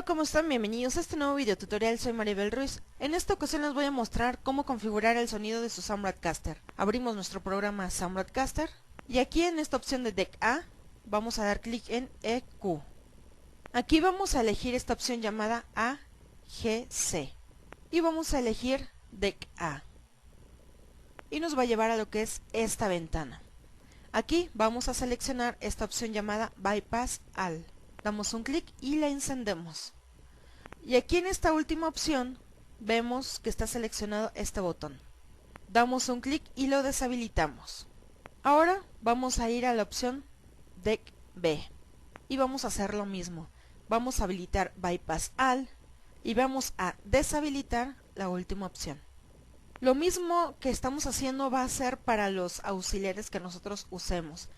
Hola, ¿cómo están? Bienvenidos a este nuevo video tutorial. Soy Maribel Ruiz. En esta ocasión les voy a mostrar cómo configurar el sonido de su Sound Broadcaster. Abrimos nuestro programa Sound Broadcaster y aquí en esta opción de Deck A vamos a dar clic en EQ. Aquí vamos a elegir esta opción llamada AGC y vamos a elegir Deck A y nos va a llevar a lo que es esta ventana. Aquí vamos a seleccionar esta opción llamada Bypass All. Damos un clic y la encendemos. Y aquí en esta última opción vemos que está seleccionado este botón. Damos un clic y lo deshabilitamos. Ahora vamos a ir a la opción Deck B y vamos a hacer lo mismo. Vamos a habilitar Bypass All y vamos a deshabilitar la última opción. Lo mismo que estamos haciendo va a ser para los auxiliares que nosotros usemos.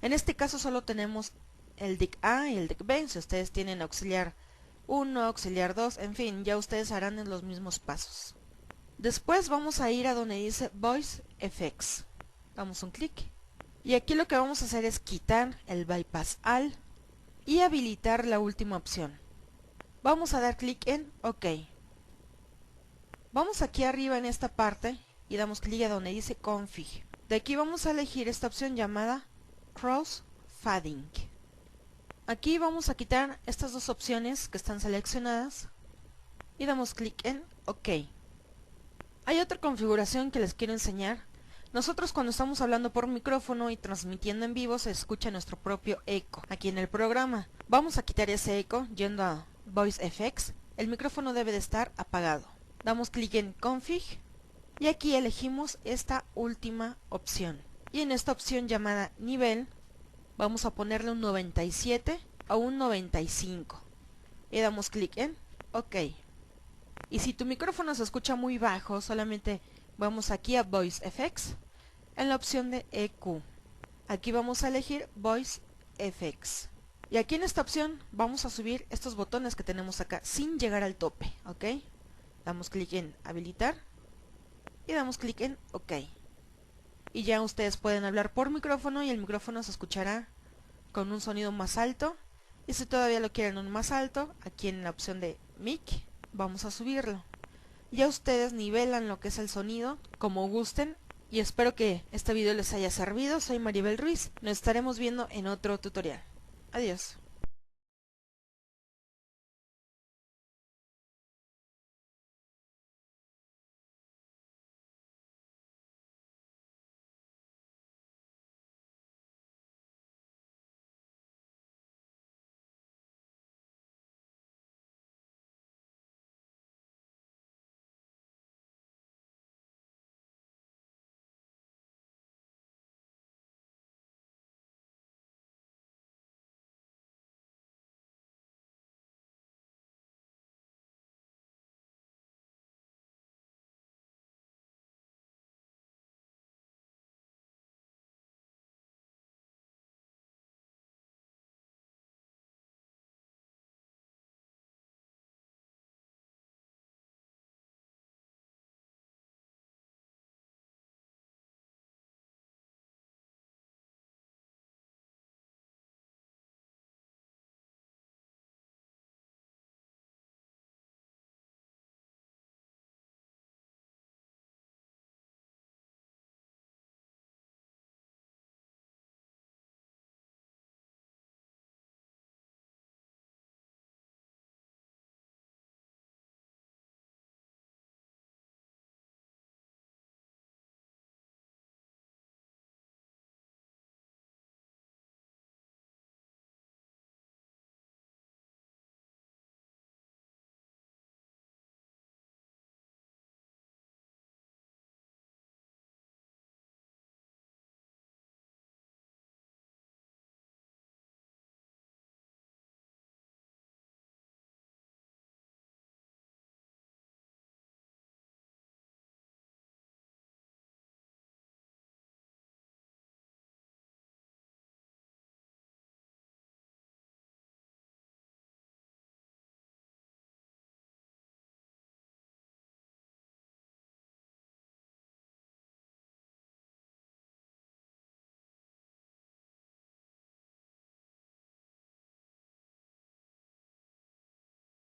En este caso solo tenemos el Deck A y el Deck B. Si ustedes tienen auxiliar 1, auxiliar 2, en fin, ya ustedes harán los mismos pasos. Después vamos a ir a donde dice Voice Effects. Damos un clic. Y aquí lo que vamos a hacer es quitar el Bypass All y habilitar la última opción. Vamos a dar clic en OK. Vamos aquí arriba en esta parte y damos clic a donde dice Config. De aquí vamos a elegir esta opción llamada Cross Fading. Aquí vamos a quitar estas dos opciones que están seleccionadas y damos clic en OK. Hay otra configuración que les quiero enseñar. Nosotros cuando estamos hablando por micrófono y transmitiendo en vivo se escucha nuestro propio eco aquí en el programa. Vamos a quitar ese eco yendo a Voice Effects. El micrófono debe de estar apagado. Damos clic en Config y aquí elegimos esta última opción. Y en esta opción llamada Nivel vamos a ponerle un 97 o un 95 y damos clic en OK. Y si tu micrófono se escucha muy bajo, solamente vamos aquí a Voice Effects en la opción de EQ. Aquí vamos a elegir Voice Effects. Y aquí en esta opción vamos a subir estos botones que tenemos acá sin llegar al tope, ¿ok? Damos clic en habilitar y damos clic en OK. Y ya ustedes pueden hablar por micrófono y el micrófono se escuchará con un sonido más alto. Y si todavía lo quieren un más alto, aquí en la opción de Mic vamos a subirlo. Ya ustedes nivelan lo que es el sonido como gusten. Y espero que este video les haya servido. Soy Maribel Ruiz. Nos estaremos viendo en otro tutorial. Adiós.